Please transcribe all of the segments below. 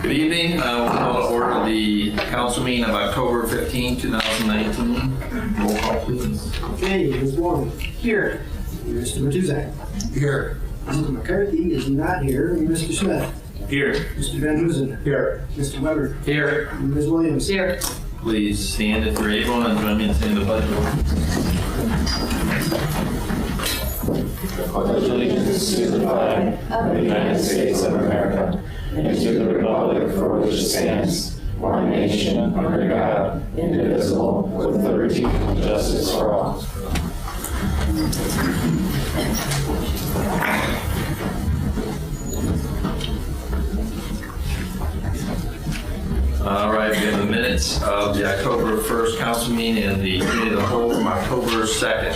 Good evening. We'll call to order the council meeting of October 15, 2019. Roll call, please. Okay, Ms. Warren. Here. Mr. Matuzak. Here. Mr. McCarthy is not here. Mr. Smith. Here. Mr. Van Hoosen. Here. Mr. Weber. Here. And Ms. Williams. Here. Please stand if you're able and join me in saying the pledge. Pledge allegiance to the flag of the United States of America and to the republic for which it stands, one nation under God, indivisible, with liberty and justice for all. All right, we have the minutes of the October 1st council meeting and the committee of the whole from October 2nd.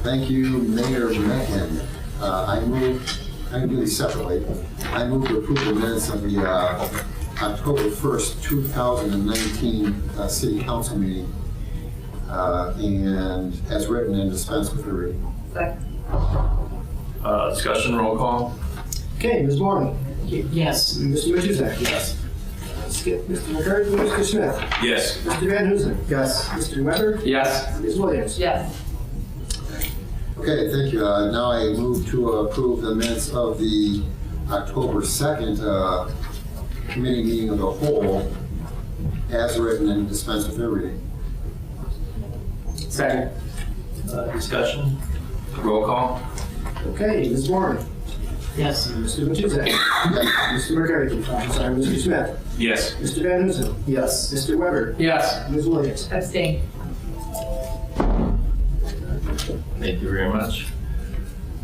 Thank you, Mayor Mecken. I can do these separately. I move to approve the minutes of the October 1st, 2019 City Council meeting and as written and dispense with the reading. Discussion, roll call. Okay, Ms. Warren. Yes. Mr. Matuzak. Yes. Mr. McCarthy. Mr. Smith. Yes. Mr. Van Hoosen. Yes. Mr. Weber. Yes. Ms. Williams. Yes. Okay, thank you. Now I move to approve the minutes of the October 2nd committee meeting of the whole as written and dispense with the reading. Second. Discussion, roll call. Okay, Ms. Warren. Yes. Mr. Matuzak. Mr. McCarthy. I'm sorry, Mr. Smith. Yes. Mr. Van Hoosen. Yes. Mr. Weber. Yes. Ms. Williams. Abstain. Thank you very much.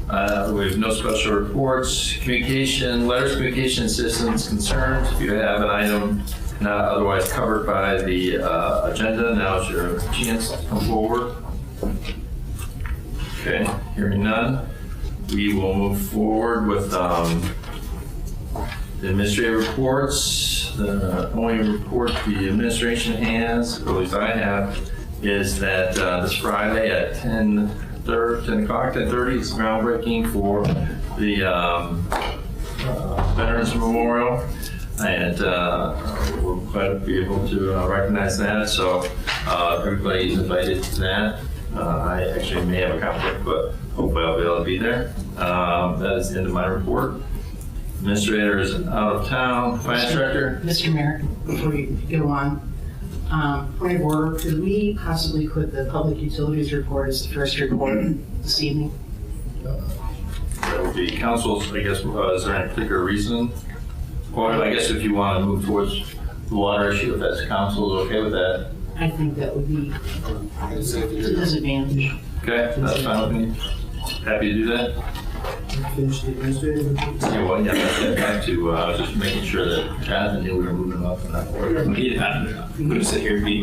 We have no special reports, letters, communication assistance concerns. If you have an item not otherwise covered by the agenda, now is your chance to come forward. Okay, hearing none, we will move forward with the administrative reports. The only report the administration has, or at least I have, is that this Friday at 10:30 is groundbreaking for the Veterans Memorial, and we're glad to be able to recognize that. So everybody's invited to that. I actually may have a conflict, but hopefully I'll be able to be there. That is the end of my report. Administrator is out of town. Finance Director. Mr. Mayor, before you go on, point of order, could we possibly put the public utilities report as the first report this evening? That would be council's, I guess. Is there any particular reason? Or I guess if you want to move towards the water issue, if that's council is okay with that. I think that would be to disadvantage. Okay, that's fine with me. Happy to do that. Finish the administrative report. Yeah, well, yeah, let's get back to, I was just making sure that Jonathan knew we were moving up in that order. I'm going to sit here and be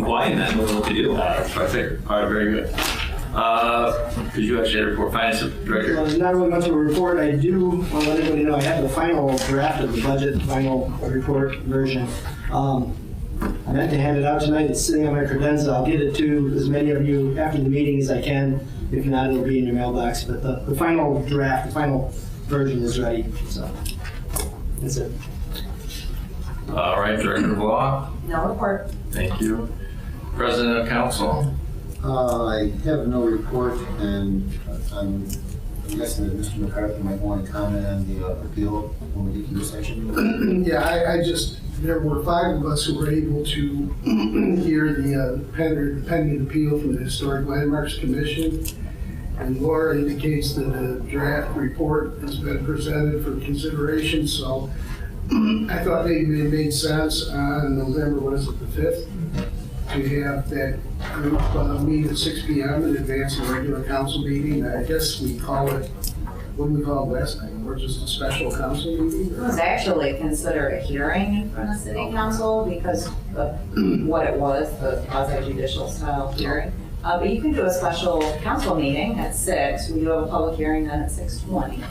quiet and I don't know what to do. That's what I figured. All right, very good. Could you actually report Finance Director? Well, there's not really much of a report. I do want to let everybody know I have the final draft of the budget, the final report version. I meant to hand it out tonight. It's sitting on my credenza. I'll get it to as many of you after the meeting as I can. If not, it'll be in your mailbox. But the final draft, the final version is ready. So that's it. All right, Director of Law. No report. Thank you. President of Council. I have no report, and I'm guessing that Mr. McCarthy might want to comment on the appeal when we get to your section. Yeah, there were 5 of us who were able to hear the pending appeal from the Historic Landmarks Commission. And Laura indicates that a draft report has been presented for consideration, so I thought maybe it made sense on November, what is it, the 5th? To have that group meet at 6 p.m. in advance of the regular council meeting. I guess we call it, what did we call it last night? Or just a special council meeting? It was actually considered a hearing in front of city council because of what it was, the quasi-judicial style hearing. But you can do a special council meeting at 6. We do have a public hearing then at 6:20.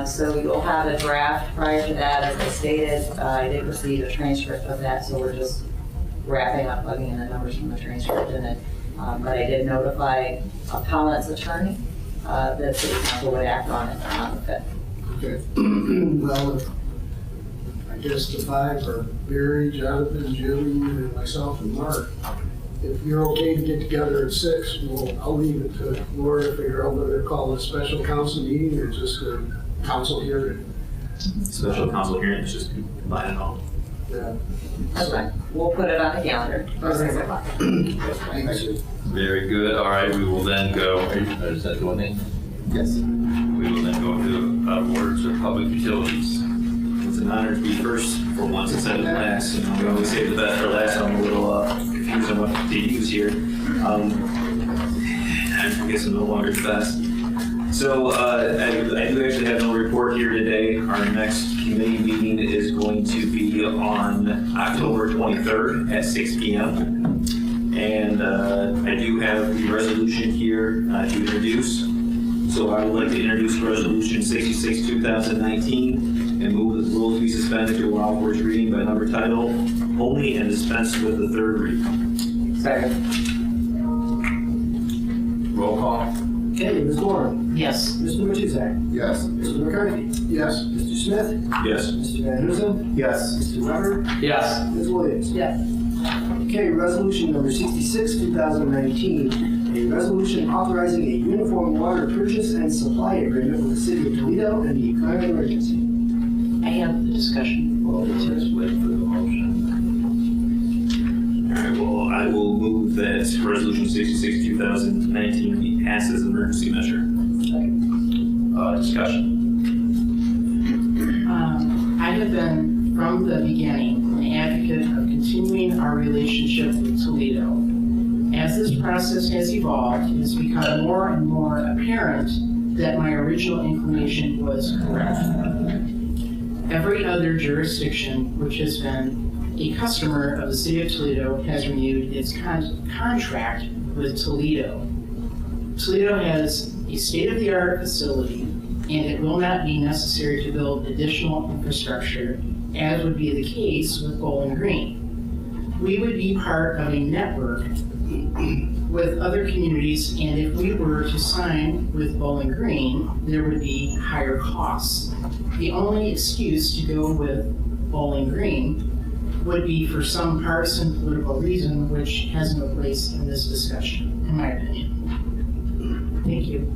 So you'll have a draft prior to that. As I stated, I did receive a transcript of that, so we're just wrapping up, plugging in the numbers from the transcript in it. But I did notify appellant's attorney that city council would act on it on the 5th. Okay. Well, I guess the five are Barry, Jonathan, Jimmy, and myself and Mark. If you're okay to get together at 6, I'll leave it to Laura to figure out whether to call a special council meeting or just a council hearing. Special council hearing is just combine it all. Yeah. That's fine. We'll put it on the calendar for 6 o'clock. Thank you. Very good. All right, we will then go, is that the one thing? Yes. We will then go to orders of public utilities. It's an honor to be first for once instead of last. You know, we always save the best for last. I'm a little confused on what to use here. I guess I'm no longer the best. So I do actually have no report here today. Our next committee meeting is going to be on October 23rd at 6 p.m. And I do have the resolution here to introduce. So I would like to introduce Resolution 66, 2019, and move that the rules be suspended to allow for its reading by number title only and dispense with the third reading. Second. Roll call. Okay, Ms. Moore. Yes. Mr. Matuzak. Yes. Mr. McCarthy. Yes. Mr. Smith. Yes. Mr. Van Huzen. Yes. Mr. Weber. Yes. Ms. Williams. Yes. Okay, resolution number 66, 2019, a resolution authorizing a uniform water purchase and supply agreement with the city of Toledo and the economic emergency. I have the discussion. Well, let's just wait for the motion. All right, well, I will move that Resolution 66, 2019 be passed as an emergency measure. Discussion. I have been, from the beginning, an advocate of continuing our relationship with Toledo. As this process has evolved, it has become more and more apparent that my original inclination was correct. Every other jurisdiction which has been a customer of the city of Toledo has renewed its contract with Toledo. Toledo has a state-of-the-art facility, and it will not be necessary to build additional infrastructure, as would be the case with Bowling Green. We would be part of a network with other communities, and if we were to sign with Bowling Green, there would be higher costs. The only excuse to go with Bowling Green would be for some partisan political reason, which has no place in this discussion, in my opinion. Thank you.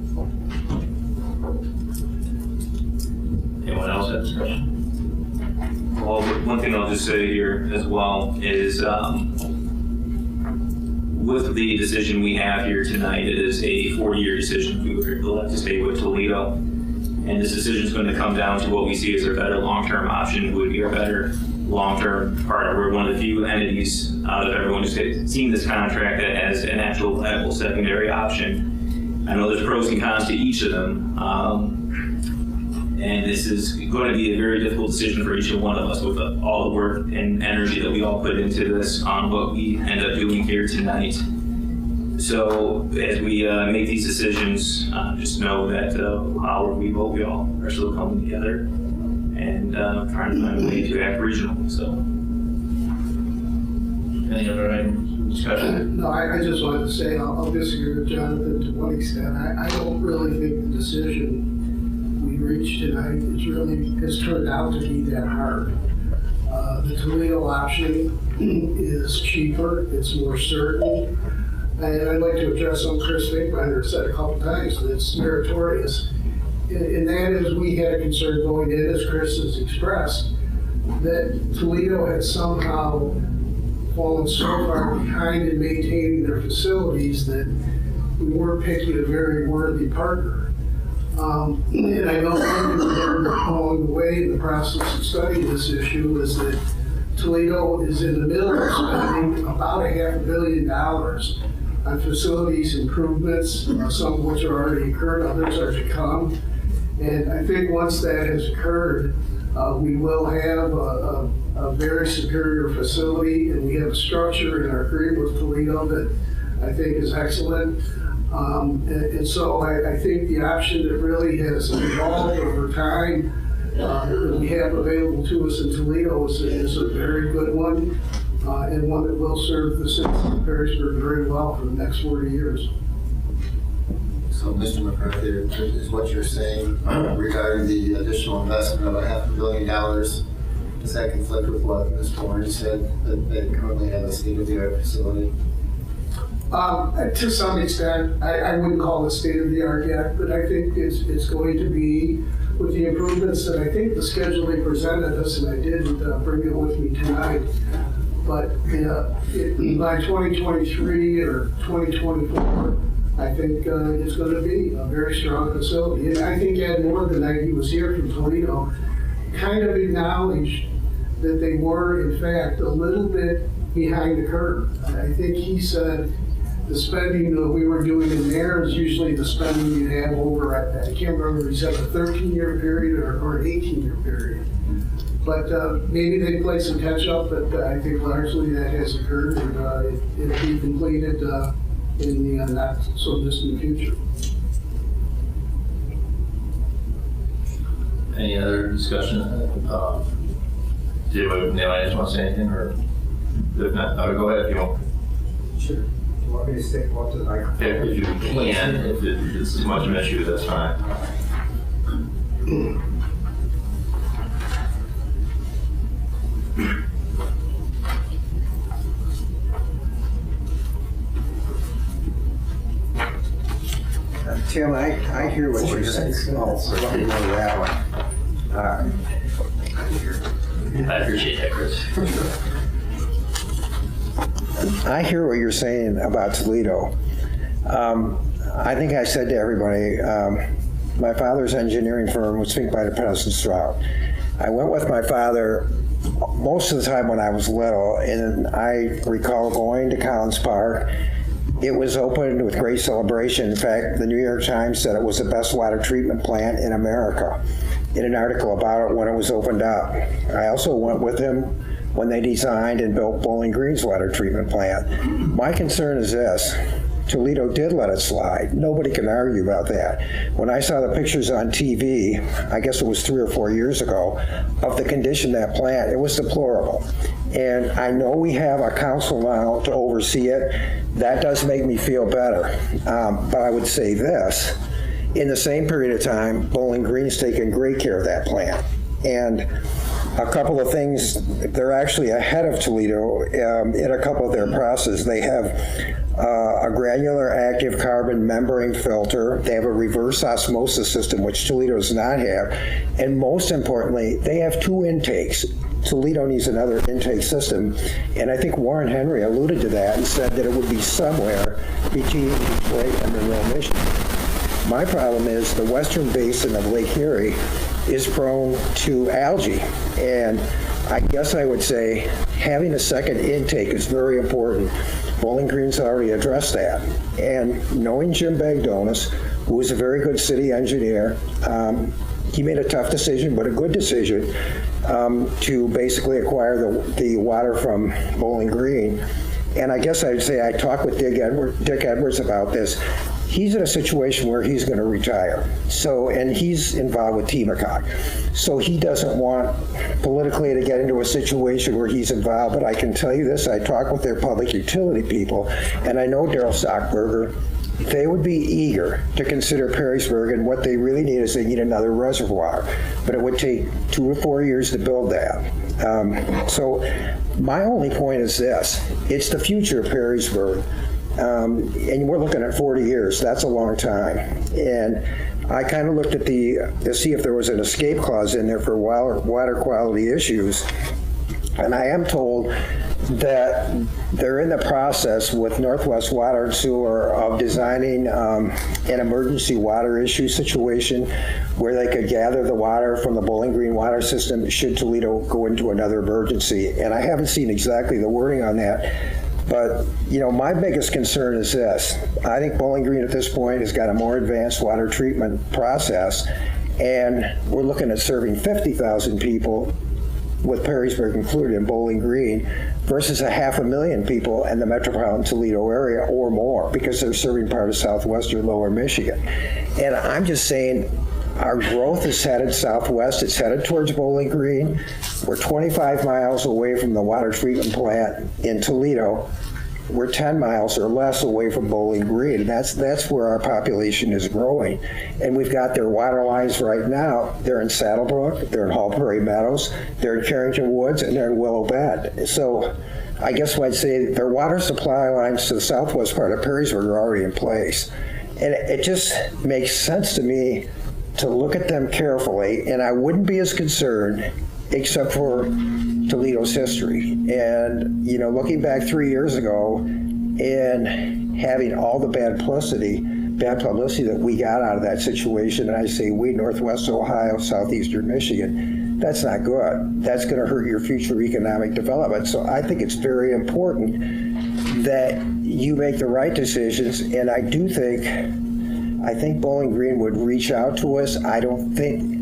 Anyone else have discussion? Well, one thing I'll just say here as well is with the decision we have here tonight, it is a 4-year decision. We would elect to stay with Toledo. And this decision is going to come down to what we see as our better long-term option, who would be our better long-term partner. We're one of the few entities out of everyone who's seen this contract that has an actual viable secondary option. I know there's pros and cons to each of them. And this is going to be a very difficult decision for each and one of us with all the work and energy that we all put into this on what we end up doing here tonight. So as we make these decisions, just know that however we vote, we all are still coming together and trying to find a way to act regionally. So, Any other items of discussion? No, I just wanted to say, I'll disagree with Jonathan to one extent. I don't really think the decision we reached tonight has turned out to be that hard. The Toledo option is cheaper, it's more certain, and I'd like to address something Chris Finkbeiner said a couple times, that it's meritorious. And that is, we had a concern going in, as Chris has expressed, that Toledo had somehow fallen so far behind in maintaining their facilities that we weren't picking a very worthy partner. And I know one thing we learned along the way in the process of studying this issue is that Toledo is in the middle of spending about $500 million on facilities improvements, some of which are already occurred, others are to come. And I think once that has occurred, we will have a very superior facility, and we have a structure in our agreement with Toledo that I think is excellent. And so I think the option that really has evolved over time that we have available to us in Toledo is a very good one, and one that will serve the citizens of Perrysburg very well for the next 40 years. So, Mr. McCarthy, is what you're saying regarding the additional investment of $500 million Does that conflict with what Ms. Warren said, that they currently have a state-of-the-art facility? To some extent, I wouldn't call it state-of-the-art yet, but I think it's going to be, with the improvements that I think the schedule they presented us, and I didn't bring it with me tonight, but by 2023 or 2024, I think it's going to be a very strong facility. And I think Ed Moore, the night he was here from Toledo, kind of acknowledged that they were, in fact, a little bit behind the curve. I think he said the spending that we were doing in there is usually the spending you have over, I can't remember if he said a 13-year period or an 18-year period. But maybe they played some catch up, but I think largely that has occurred, and it'll be completed in the not so distant future. Any other discussion? Did anybody just want to say anything, or if not, go ahead if you want. Sure. Do you want me to stick more to the microphone? Yeah, if you can, if it's as much of an issue, that's fine. Tim, I hear what you're saying. Oh, so let me know that one. All right. I appreciate that, Chris. I hear what you're saying about Toledo. I think I said to everybody, my father's engineering firm was Fink, Binder, Pennis, and Stroud. I went with my father most of the time when I was little, and I recall going to Collins Park. It was opened with great celebration. In fact, the New York Times said it was the best water treatment plant in America in an article about it when it was opened up. I also went with him when they designed and built Bowling Green's water treatment plant. My concern is this: Toledo did let it slide. Nobody can argue about that. When I saw the pictures on TV, I guess it was 3 or 4 years ago, of the condition of that plant, it was deplorable. And I know we have a council now to oversee it. That does make me feel better. But I would say this: in the same period of time, Bowling Green's taken great care of that plant. And a couple of things, they're actually ahead of Toledo in a couple of their processes. They have a granular active carbon membrane filter. They have a reverse osmosis system, which Toledo does not have. And most importantly, they have 2 intakes. Toledo needs another intake system. And I think Warren Henry alluded to that and said that it would be somewhere between Detroit and Monroe, Michigan. My problem is the western basin of Lake Erie is prone to algae. And I guess I would say having a second intake is very important. Bowling Green's already addressed that. And knowing Jim Bagdonis, who is a very good city engineer, he made a tough decision, but a good decision, to basically acquire the water from Bowling Green. And I guess I'd say I talked with Dick Edwards about this. He's in a situation where he's going to retire. So, and he's involved with TMACOG. So he doesn't want politically to get into a situation where he's involved. But I can tell you this: I talked with their public utility people, and I know Daryl Stockberger. They would be eager to consider Perrysburg, and what they really need is they need another reservoir. But it would take 2 or 4 years to build that. So my only point is this: it's the future of Perrysburg. And we're looking at 40 years. That's a long time. And I kind of looked at to see if there was an escape clause in there for water quality issues. And I am told that they're in the process with Northwest Water and Sewer of designing an emergency water issue situation where they could gather the water from the Bowling Green water system should Toledo go into another emergency. And I haven't seen exactly the wording on that. But, you know, my biggest concern is this. I think Bowling Green at this point has got a more advanced water treatment process, and we're looking at serving 50,000 people, with Perrysburg included in Bowling Green, versus 500,000 people in the metropolitan Toledo area or more, because they're serving part of southwestern lower Michigan. And I'm just saying, our growth is headed southwest. It's headed towards Bowling Green. We're 25 miles away from the water treatment plant in Toledo. we're 10 miles or less away from Bowling Green. That's where our population is growing. And we've got their water lines right now. They're in Saddlebrook, they're in Hall Prairie Meadows, they're in Carrington Woods, and they're in Willow Bend. So I guess what I'd say, their water supply lines to the southwest part of Perrysburg are already in place. And it just makes sense to me to look at them carefully, and I wouldn't be as concerned except for Toledo's history. And, you know, looking back 3 years ago and having all the bad publicity that we got out of that situation, and I say we, Northwest Ohio, Southeastern Michigan, that's not good. That's going to hurt your future economic development. So I think it's very important that you make the right decisions, and I think Bowling Green would reach out to us. I don't think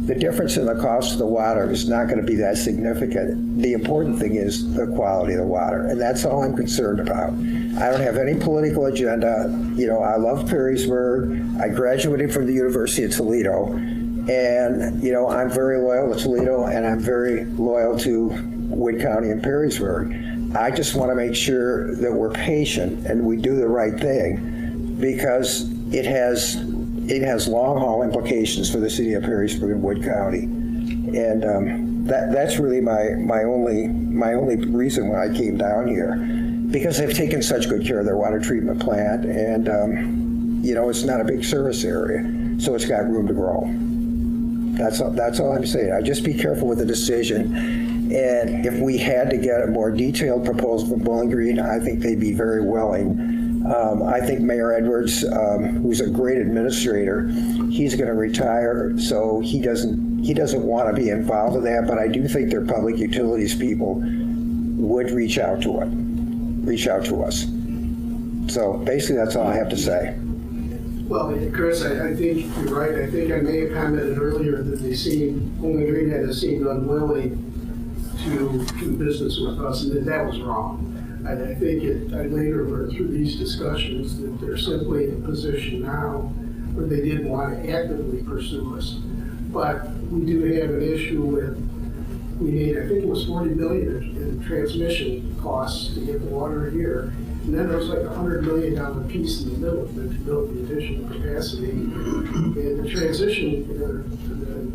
the difference in the cost of the water is not going to be that significant. The important thing is the quality of the water, and that's all I'm concerned about. I don't have any political agenda. You know, I love Perrysburg. I graduated from the University of Toledo, and, you know, I'm very loyal to Toledo, and I'm very loyal to Wood County and Perrysburg. I just want to make sure that we're patient and we do the right thing, because it has long-haul implications for the city of Perrysburg and Wood County. And that's really my only reason why I came down here, because they've taken such good care of their water treatment plant, and you know, it's not a big service area, so it's got room to grow. That's all I'm saying. Just be careful with the decision. And if we had to get a more detailed proposal from Bowling Green, I think they'd be very willing. I think Mayor Edwards, who's a great administrator, he's going to retire, so he doesn't want to be involved in that. But I do think their public utilities people would reach out to us. So basically, that's all I have to say. Well, Chris, I think you're right. I think I may have commented earlier that Bowling Green had seemed unwilling to do business with us, and that was wrong. I think I later learned through these discussions that they're simply in a position now where they didn't want to actively pursue us. But we do have an issue with, we need, I think it was $40 million in transmission costs to get the water here. And then there's like a $100 million piece in the middle of it to build the additional capacity. And the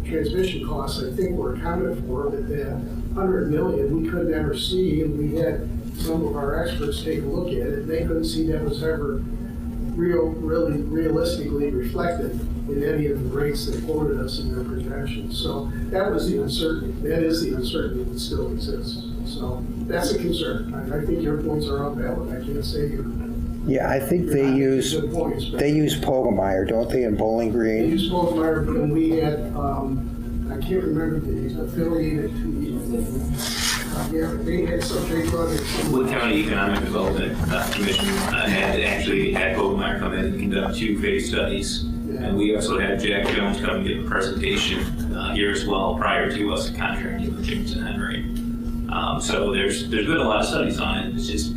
transmission costs, I think, were accounted for, but that $100 million we could never see, and we had some of our experts take a look at it. They couldn't see that was ever really realistically reflected in any of the rates they quoted us in their projections. So that was the uncertainty. That is the uncertainty that still exists. So that's a concern. I think your points are all valid. I can't say you're. Yeah, I think they use Pogemeyer, don't they, in Bowling Green? They use Pogemeyer, and we had, I can't remember the affiliated to yeah, they had some big projects. Wood County Economic Development Commission had Pogemeyer come in and conduct 2 phase studies. Yeah. And we also had Jack Jones come and give a presentation here as well prior to us contracting with Jameson Henry. So there's been a lot of studies on it. It's just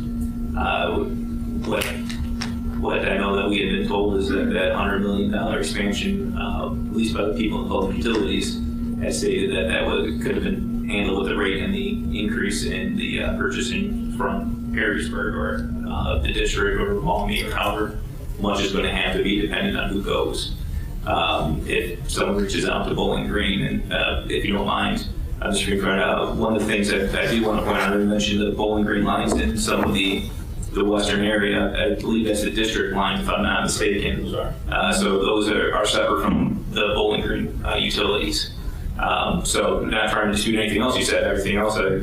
what I know that we had been told is that $100 million expansion, at least by the people in public utilities, had stated that could have been handled with the rate and the increase in the purchasing from Perrysburg or the district or Maumee or however much is going to have to be dependent on who goes. If someone reaches out to Bowling Green, and if you don't mind, I'm just going to point out one of the things that I do want to point out. I mentioned the Bowling Green lines in some of the western area. I believe that's the district line, if I'm not mistaken. So those are separate from the Bowling Green utilities. So not trying to dispute anything else you said. Everything else I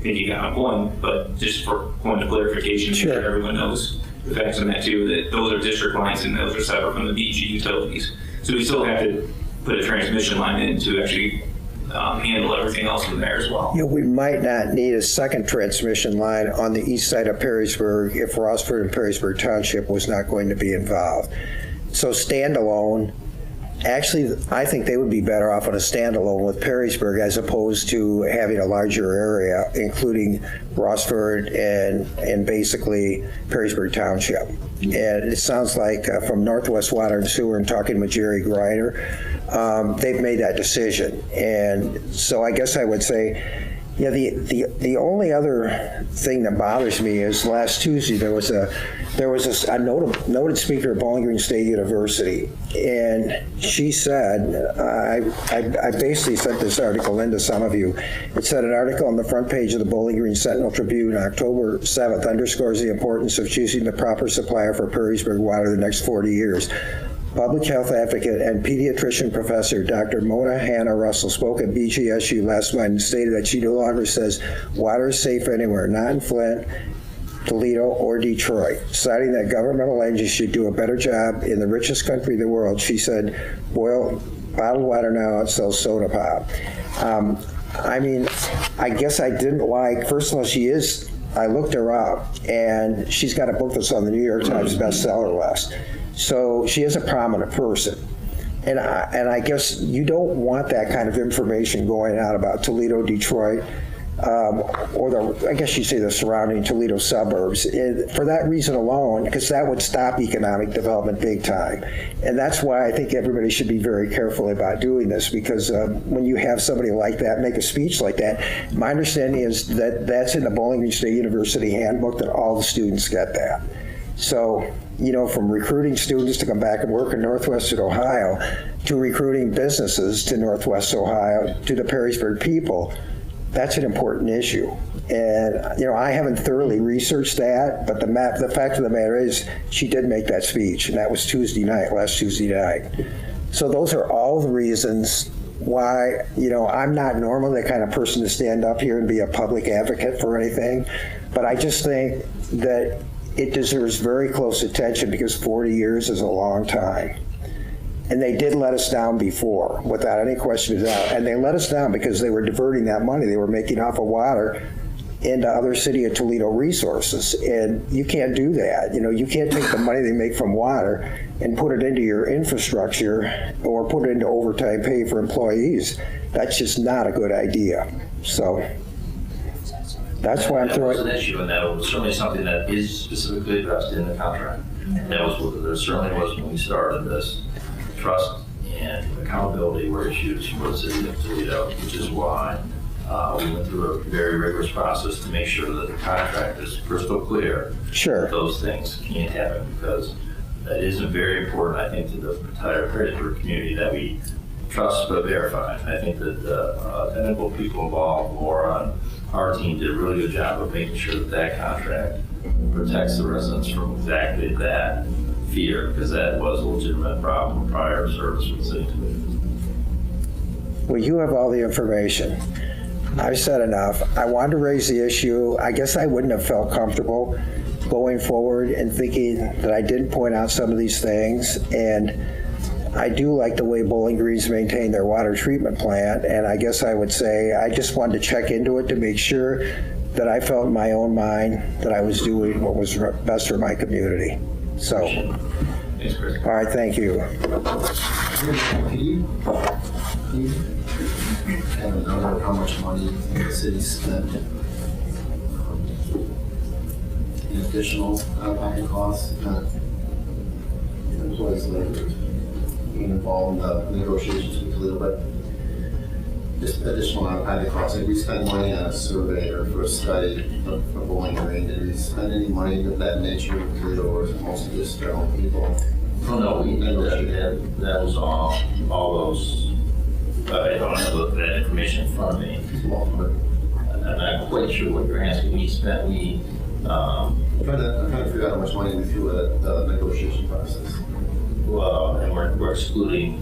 think you got on point, but just for point of clarification, sure. Sure everyone knows the facts on that too, that those are district lines and those are separate from the BG utilities. So we still have to put a transmission line in to actually handle everything else from there as well. You know, we might not need a second transmission line on the east side of Perrysburg if Rossford and Perrysburg Township was not going to be involved. So standalone, actually, I think they would be better off on a standalone with Perrysburg as opposed to having a larger area, including Rossford and basically Perrysburg Township. And it sounds like from Northwest Water and Sewer and talking with Jerry Greiner, they've made that decision. And so I guess I would say, Yeah, the only other thing that bothers me is last Tuesday there was a noted speaker at Bowling Green State University, and she said, I basically sent this article into some of you. It said an article on the front page of the Bowling Green Sentinel Tribune, October 7th, underscores the importance of choosing the proper supplier for Perrysburg water the next 40 years. Public health advocate and pediatrician professor Dr. Mona Hannah Russell spoke at BGSU last month and stated that she no longer says water is safe anywhere, not in Flint, Toledo, or Detroit, citing that governmental entities should do a better job in the richest country in the world. She said, boil bottled water now, it sells soda pop. I mean, I guess I didn't like, first of all, I looked her up, and she's got a book that's on the New York Times bestseller list. So she is a prominent person. And I guess you don't want that kind of information going out about Toledo, Detroit, or I guess you say the surrounding Toledo suburbs, for that reason alone, because that would stop economic development big time. And that's why I think everybody should be very careful about doing this, because when you have somebody like that make a speech like that, my understanding is that that's in the Bowling Green State University handbook, that all the students get that. So, you know, from recruiting students to come back and work in Northwestern Ohio, to recruiting businesses to Northwest Ohio, to the Perrysburg people, that's an important issue. And, you know, I haven't thoroughly researched that, but the fact of the matter is she did make that speech, and that was last Tuesday night. So those are all the reasons why, you know, I'm not normally the kind of person to stand up here and be a public advocate for anything, but I just think that it deserves very close attention, because 40 years is a long time. And they did let us down before, without any question of doubt. And they let us down because they were diverting that money they were making off of water into other City of Toledo resources. And you can't do that. You know, you can't take the money they make from water and put it into your infrastructure or put it into overtime pay for employees. That's just not a good idea. So that's why I'm throwing. That was an issue, and that was certainly something that is specifically addressed in the contract. That was, there certainly was when we started this. Trust and accountability were issues for the City of Toledo, which is why we went through a very rigorous process to make sure that the contract is crystal clear. Sure. That those things can't happen, because that is very important, I think, to the entire Perrysburg community, that we trust but verify. I think that the technical people involved, Laura on our team, did a really good job of making sure that that contract protects the residents from exactly that fear, because that was a legitimate problem prior to service with the City of Toledo. Well, you have all the information. I've said enough. I wanted to raise the issue. I guess I wouldn't have felt comfortable going forward and thinking that I didn't point out some of these things. And I do like the way Bowling Green's maintain their water treatment plant. And I guess I would say I just wanted to check into it to make sure that I felt in my own mind that I was doing what was best for my community. So, Thanks, Chris. all right, thank you. Can you have a number of how much money the city spent in additional out-of-pocket costs? Employees being involved in the negotiations with Toledo, but just additional out-of-pocket costs. Did we spend money on a survey or for a study for Bowling Green? Did we spend any money of that nature with Toledo, or is it mostly just our own people? Well, no, we that was all those. I don't have that information in front of me. I'm not quite sure what you're asking. I'm trying to figure out how much money we threw at the negotiation process. Well, and we're excluding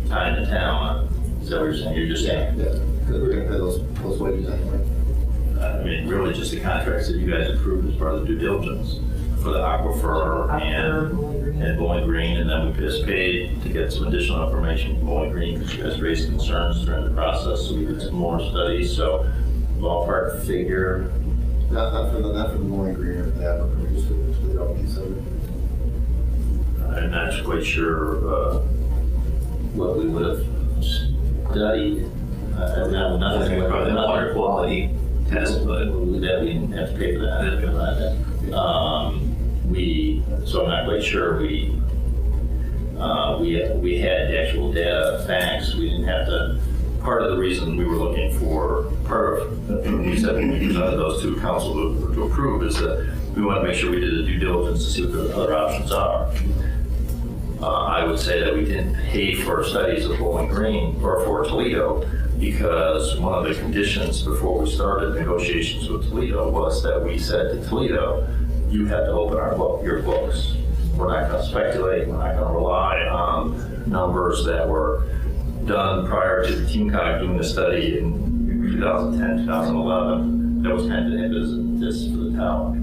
time to town. Is that what you're saying? You're just saying? Yeah, because we're going to pay those wages anyway. I mean, really just the contracts that you guys approved as part of the due diligence for the aquifer and Bowling Green, and then we just paid to get some additional information from Bowling Green, because you guys raised concerns during the process, so we did some more studies. So ballpark figure. Not for the Bowling Green or that, but just for the Toledo piece of it. I'm not quite sure what we would have studied. Nothing about the water quality test, but we didn't have to pay for that. So I'm not quite sure we had the actual data facts. We didn't have to part of the reason we were looking for, we said when we presented those to council to approve, is that we want to make sure we did a due diligence to see what the other options are. I would say that we didn't pay for studies of Bowling Green or for Toledo because one of the conditions before we started negotiations with Toledo was that we said to Toledo, you have to open your books. We're not going to speculate. We're not going to rely on numbers that were done prior to the team kind of doing the study in 2010, 2011. That was kind of impetus for the town.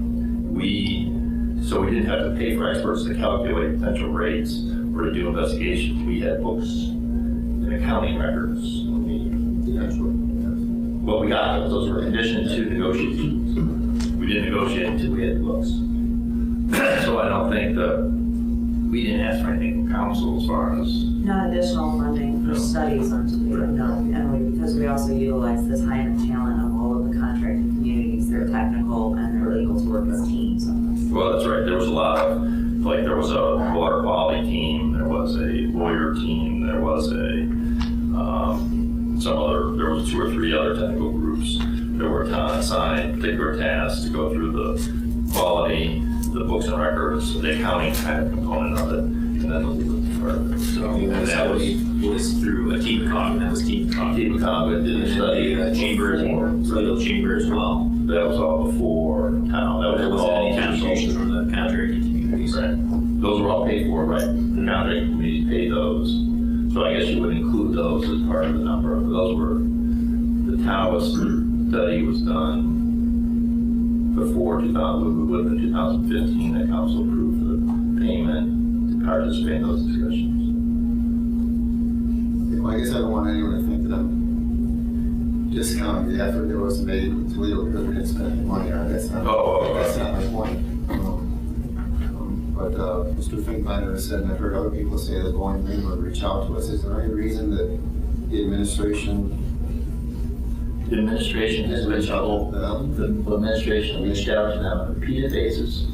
So we didn't have to pay for experts to calculate potential rates or to do investigations. We had books and accounting records. What we got, those were conditioned to negotiations. We didn't negotiate until we had the books. So I don't think we didn't ask for anything from council as far as. Not additional funding for studies on Toledo, no. And because we also utilize this high-end talent of all of the contracted communities, their technical and their legal to work as teams on this. Well, that's right. There was a lot of, like, there was a water quality team, there was a lawyer team, there was there was 2 or 3 other technical groups that were assigned particular tasks to go through the quality, the books and records, the accounting kind of component of it, and then the legal part of it. So that was through a team cog, and that was team cog. Team cog did a study. Chambers, Toledo Chamber as well. That was all before town. That There was wasn't all any contributions from the contracting communities. Right. Those were all paid for, right? The contracting committees paid those. So I guess you would include those as part of the number. Those were, the Taos study was done before 2015, that council approved the payment to participate in those discussions. Well, I guess I don't want anyone to think that I'm discounting the effort that was made in Toledo because we didn't spend any money on it. That's not my point. But Mr. Finkbeiner has said, and I've heard other people say that Bowling Green would reach out to us. Is there any reason that the administration has reached out, the administration reached out to them on a repeated basis,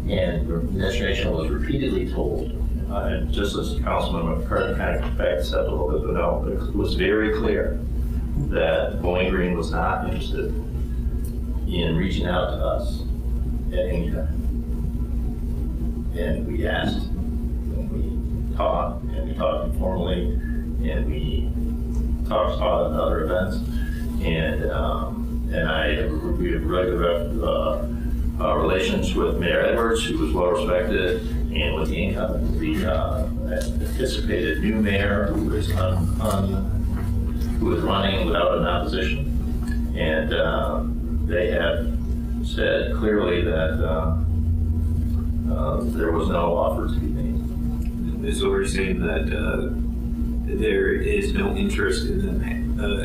and the administration was repeatedly told, just as Councilman McCarthy kind of backstepped a little bit, but no, it was very clear that Bowling Green was not interested in reaching out to us at any time. And we asked, and we talked informally, and we talked about other events, and we have regular relations with Mayor Edwards, who was well respected, and with the anticipated new mayor who is running without an opposition, and they have said clearly that. There was no offer to be made. So we're saying that there is no interest in them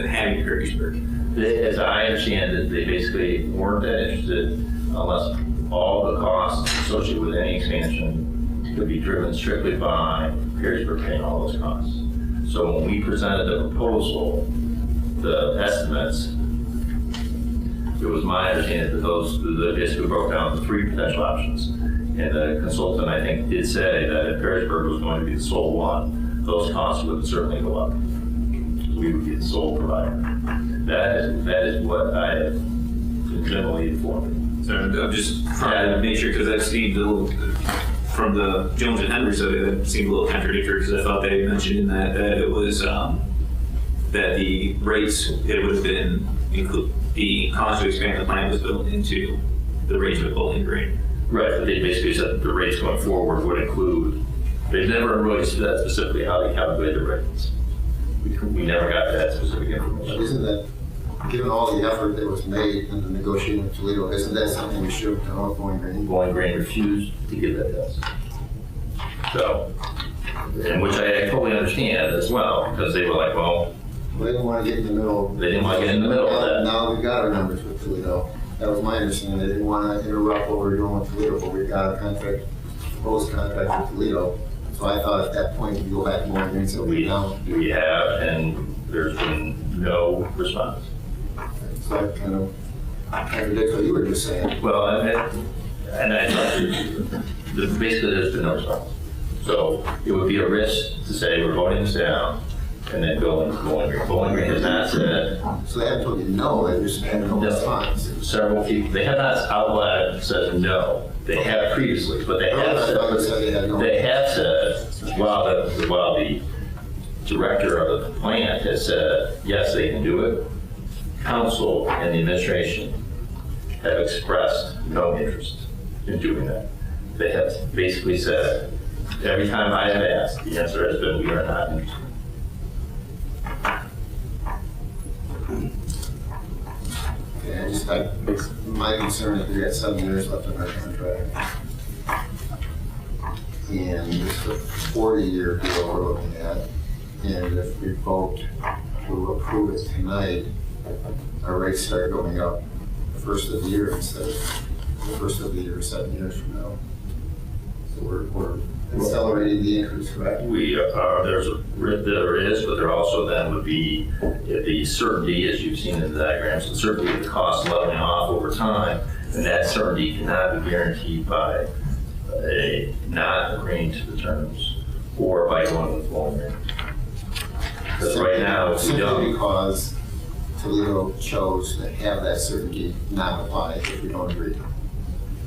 having Perrysburg. As I understand it, they basically weren't that interested unless all the costs associated with any expansion could be driven strictly by Perrysburg paying all those costs. So when we presented the proposal, the estimates, it was my understanding that those basically broke down to 3 potential options. And the consultant, I think, did say that if Perrysburg was going to be the sole one, those costs would certainly go up. We would be the sole provider. That is what I have been generally informed. So I'm just trying to make sure, because I've seen from the Jones and Henry study, that seemed a little contradictory, because I thought they mentioned in that it was that the rates, it would have been the cost to expand the plant was built into the rates of Bowling Green. Right, but they basically said that the rates going forward would include, they never really said specifically how they calculate the rates. We never got that specific information. Isn't that, given all the effort that was made in the negotiating with Toledo, isn't that something we should have done with Bowling Green? Bowling Green refused to give that to us. So, and which I totally understand as well, because they were like, well. They didn't want to get in the middle. They didn't want to get in the middle of that. Now we've got our numbers with Toledo. That was my understanding. They didn't want to interrupt what we were doing with Toledo, but we got a proposed contract with Toledo. So I thought at that point, we go back to Bowling Green, so We have, and there's been no response. So that kind of contradicts what you were just saying. Well, and I thought basically there's been no response. So it would be a risk to say we're voting this down, and then go into Bowling Green. Bowling Green has not said, So they haven't told you no, they just had no response. several people, they have not out loud said no. They have previously, but they have I thought you said they had no. said, while the director of the plant has said, yes, they can do it, council and the administration have expressed no interest in doing that. They have basically said, every time I have asked, the answer has been, we are not interested. My concern is we got 7 years left in our contract. And it's a 40-year deal we're looking at. And if we vote to approve it tonight, our rates start going up the first of the year instead of the first of the year 7 years from now. So we're accelerating the increase, correct? There is, but there also then would be the certainty, as you've seen in the diagrams, the certainty of the cost leveling off over time, and that certainty cannot be guaranteed by not agreeing to the terms or by going with Bowling Green. Because right now, if we Simply don't, because Toledo chose to have that certainty not apply if we don't agree.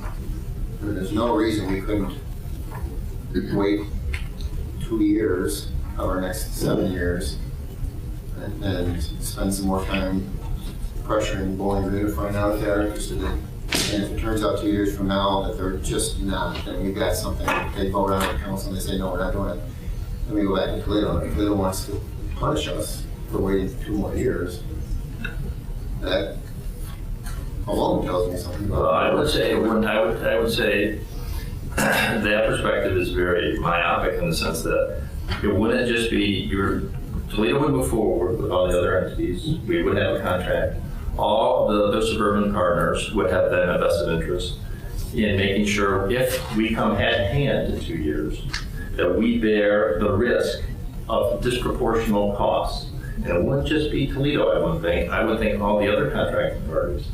I mean, there's no reason we couldn't wait 2 years of our next 7 years and spend some more time pressuring Bowling Green to find out if they're interested in. And if it turns out 2 years from now that they're just not, then we've got something, they vote on the council and they say, no, we're not doing it. Then we go back to Toledo, and if Toledo wants to punish us for waiting 2 more years, that alone tells me something about. I would say that perspective is very myopic in the sense that it wouldn't just be Toledo would move forward with all the other entities. We would have a contract. All the other suburban partners would have then a vested interest in making sure if we come hand in hand in 2 years, that we bear the risk of disproportional costs. And it wouldn't just be Toledo, I wouldn't think. I would think all the other contracting parties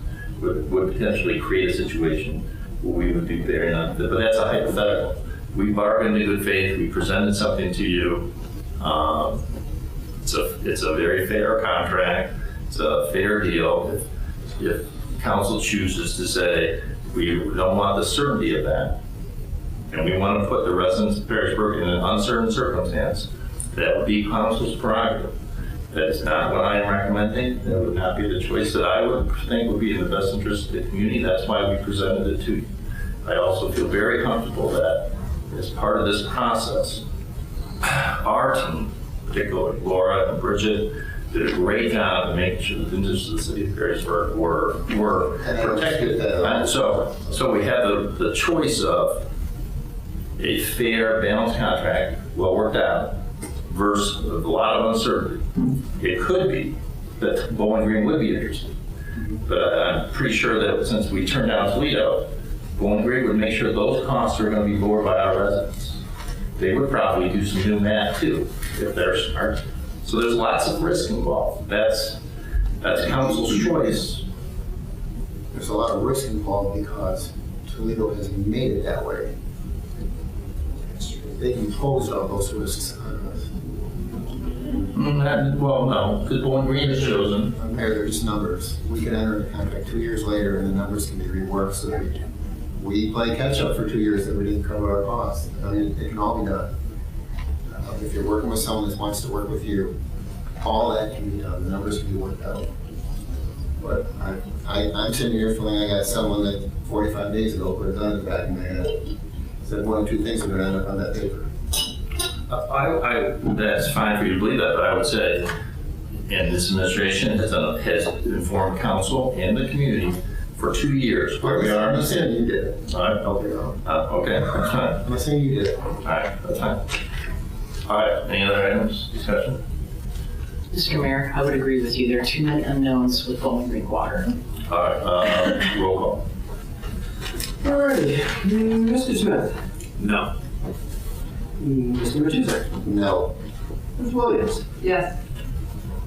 would potentially create a situation where we would be bearing on, but that's a hypothetical. We bargained in good faith, we presented something to you. It's a very fair contract, it's a fair deal. If council chooses to say, we don't want the certainty of that, and we want to put the residents of Perrysburg in an uncertain circumstance, that would be council's prerogative. That is not what I am recommending. That would not be the choice that I would think would be in the best interest of the community. That's why we presented it to you. I also feel very comfortable that as part of this process, our team, particularly Laura and Bridget, did a great job of making sure that the interests of the city of Perrysburg were protected. And so we had the choice of a fair, balanced contract, well worked out, versus a lot of uncertainty. It could be that Bowling Green would be interested, but I'm pretty sure that since we turned down Toledo, Bowling Green would make sure those costs are going to be borne by our residents. They would probably do some new math too, if they're smart. So there's lots of risk involved. That's council's choice. There's a lot of risk involved because Toledo has made it that way. They imposed all those risks on us. Well, no, because Bowling Green is chosen. They're just numbers. We can enter the contract 2 years later and the numbers can be reworked so that we play catch up for 2 years that we didn't cover our costs. I mean, it can all be done. If you're working with someone that wants to work with you, all that can be done. The numbers can be worked out. But I'm sitting here feeling I got someone that 45 days ago put a gun in the back of my head. Said 1 or 2 things are going to end up on that paper. That's fine for you to believe that, but I would say, and this administration has informed council and the community for 2 years where we are. I'm not saying you did it. All right, okay, that's fine. I'm not saying you did it. All right, that's fine. All right, any other items, discussion? Mr. Mayor, I would agree with you. There are too many unknowns with Bowling Green water. All right, roll call. All righty, Mr. Smith, No. Mr. Matusek, No. Ms. Williams, Yes.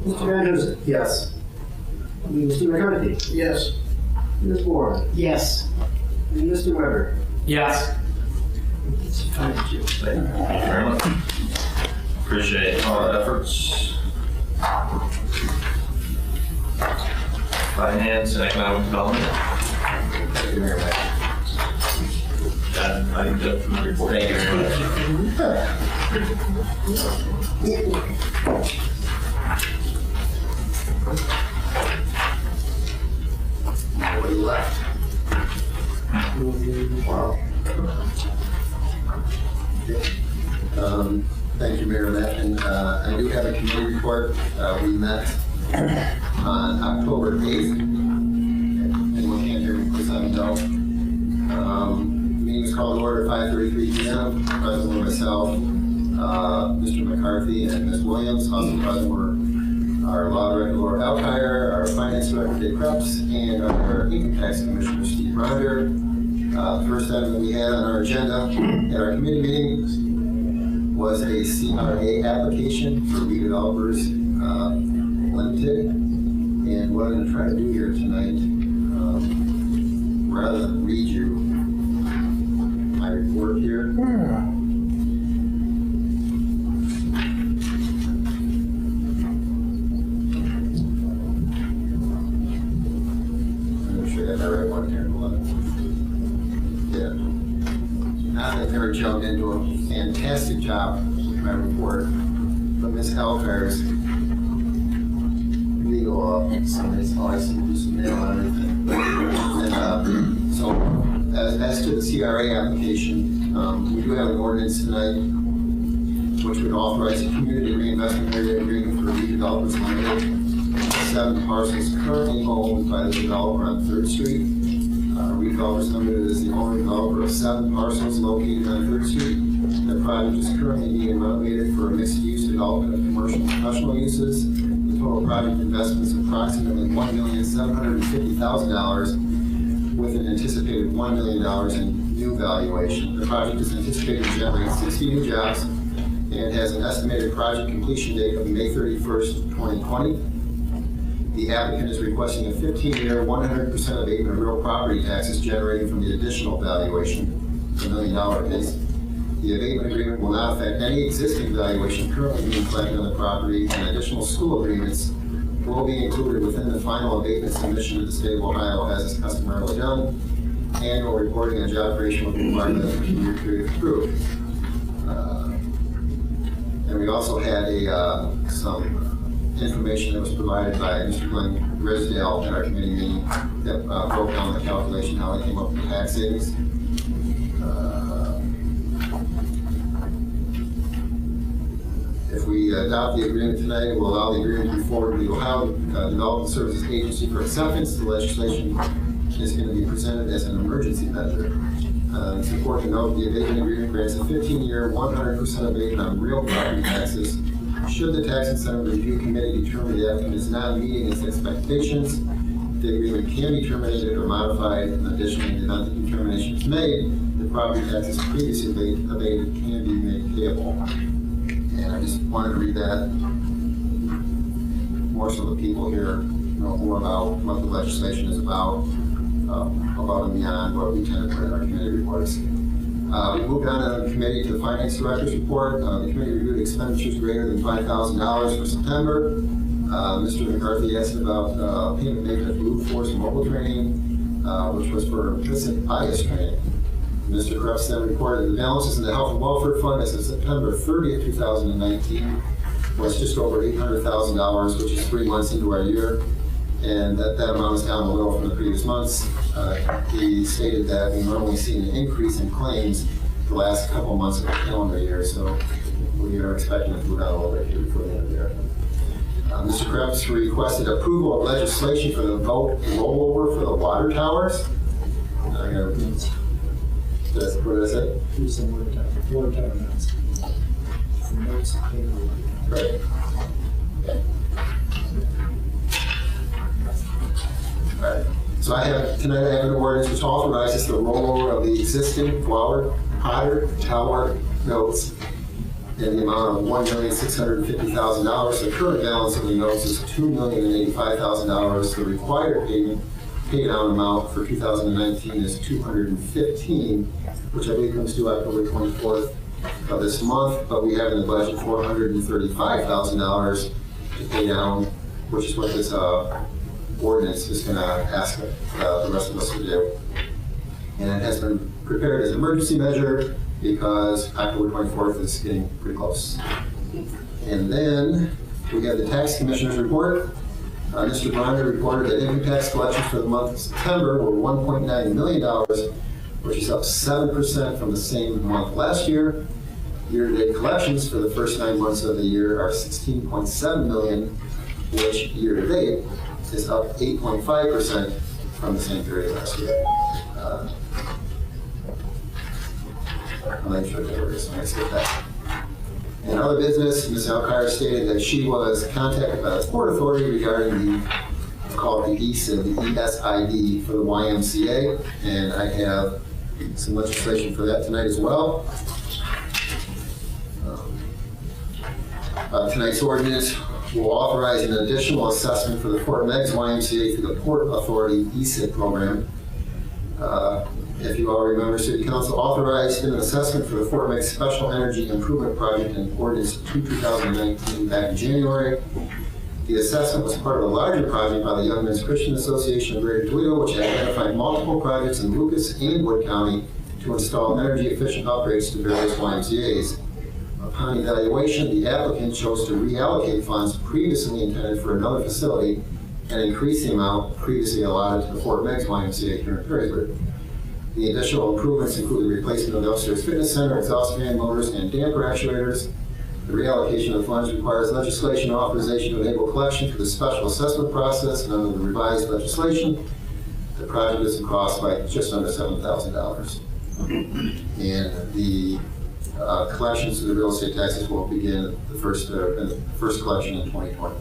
Mr. Van Dusen, Yes. Mr. McCarthy, Yes. Ms. Warren, Yes. and Mr. Weber. Yes. It's 5-2. Thank you very much. Appreciate all the efforts. Finance and Economic Development. Thank you very much. I think that's my report. Thank you very much. Nobody left. Wow. Okay. Thank you, Mayor Matt. I do have a committee report. We met on October 8th. Anyone can't hear me, please let me know. Meeting was called to order at 5:33 p.m. Present were myself, Mr. McCarthy, and Ms. Williams. Also present were our Law Director, Laura Alkire, our Finance Director, Dave Krebs, and our Income Tax Commissioner, Steve Ronder. The first item that we had on our agenda at our committee meeting was a CRA application for redevelopers Limited. And what I'm going to try to do here tonight, rather than read you my report here, I'm sure I got the right one here. Yeah. Not that Mary Jo did do a fantastic job with my report, but Ms. Alkire's legal, somebody's always do some mail on everything. And so, as to the CRA application, we do have an ordinance tonight which would authorize a community reinvestment area agreement for redevelopers limited. 7 parcels currently owned by the developer on 3rd Street. Redevelopers Limited is the owner developer of 7 parcels located on 3rd Street. The project is currently being renovated for a mixed-use development of commercial and professional uses. The total project investment is approximately $1,750,000 with an anticipated $1 million in new valuation. The project is anticipated to generate 60 new jobs and has an estimated project completion date of May 31st, 2020. The applicant is requesting a 15-year, 100% abatement of real property taxes generating from the additional valuation, the $1 million case. The abatement agreement will not affect any existing valuation currently being collected on the property, and additional school agreements will be included within the final abatement submission to the state of Ohio as is customarily done. Annual reporting on job creation will be required by the 15-year period approved. And we also had some information that was provided by Mr. Glenn Grisdale at our committee meeting that broke down the calculation, how they came up with the tax savings. If we adopt the agreement tonight, it will allow the agreement to be forwarded to the Ohio Development Services Agency for acceptance. The legislation is going to be presented as an emergency measure. It's important to note the abatement agreement grants a 15-year, 100% abatement on real property taxes. Should the Tax Incentive Review Committee determine the applicant is not meeting its expectations, the agreement can be terminated or modified. Additionally, in the event the determination is made, the property taxes previously abated can be made payable. And I just wanted to read that more so the people here know more about what the legislation is about and beyond what we tend to put in our committee reports. We moved on to the committee to the Finance Director's report. The committee reviewed expenditures greater than $5,000 for September. Mr. McCarthy asked about payment made to Blue Force mobile training, which was for implicit bias training. Mr. Krebs then reported the balances in the Health and Welfare Fund as of September 30th, 2019 was just over $800,000, which is 3 months into our year. And that amount is down a little from the previous months. He stated that we normally see an increase in claims the last couple months of the calendar year, so we are expecting to move down a little bit here before the end of the year. Mr. Krebs requested approval of legislation for the vote rollover for the water towers. What did I say? Here's some water tower amounts. Right. Alright, so tonight I have an ordinance which authorizes the rollover of the existing Water Tower notes in the amount of $1,650,000. The current balance of the notes is $2,085,000. The required pay down amount for 2019 is $215,000, which I believe comes due October 24th of this month, but we have in the budget $435,000 to to pay down, which is what this ordinance is going to ask the rest of us to do. And it has been prepared as an emergency measure because October 24th is getting pretty close. And then we have the tax commissioner's report. Mr. Bonder reported that income tax collections for the month of September were $1.9 million, which is up 7% from the same month last year. Year-to-date collections for the first 9 months of the year are $16.7 million, which year-to-date is up 8.5% from the same period last year. I'll make sure that we're just going to skip that. In other business, Ms. Alkire stated that she was contacted by the Port Authority regarding the, called the ESID, the ESID for the YMCA, and I have some legislation for that tonight as well. Tonight's ordinance will authorize an additional assessment for the Fort Meigs YMCA through the Port Authority ESID program. If you all remember, City Council authorized an assessment for the Fort Meigs Special Energy Improvement Project in Ordinance 2019 back in January. The assessment was part of a larger project by the Young Men's Christian Association of Greater Toledo, which identified multiple projects in Lucas and Wood County to install energy-efficient upgrades to various YMCA's. Upon evaluation, the applicant chose to reallocate funds previously intended for another facility and increase the amount previously allotted to the Fort Meigs YMCA here in Perrysburg. The additional improvements include the replacement of the upstairs fitness center, exhaust fan motors, and damper actuators. The reallocation of funds requires legislation authorization to enable collection through the special assessment process, and under the revised legislation, the project is cost by just under $7,000. And the collections of the real estate taxes will begin the first collection in 2020.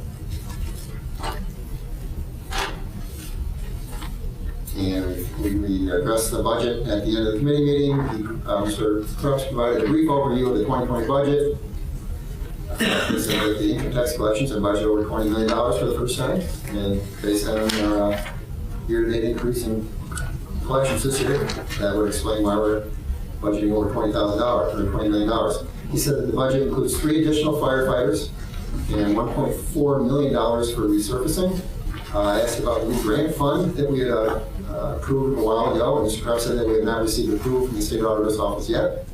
And we addressed the budget at the end of the committee meeting. Mr. Krups provided a brief overview of the 2020 budget. He said that the income tax collections have budgeted over $20 million for the first time, and based on our year-to-date increase in collections this year, that would explain why we're budgeting over $20 million. He said that the budget includes 3 additional firefighters and $1.4 million for resurfacing. I asked about the grant fund that we had approved a while ago, and Mr. Krupp said that we have not received approval from the State Auditor's Office yet.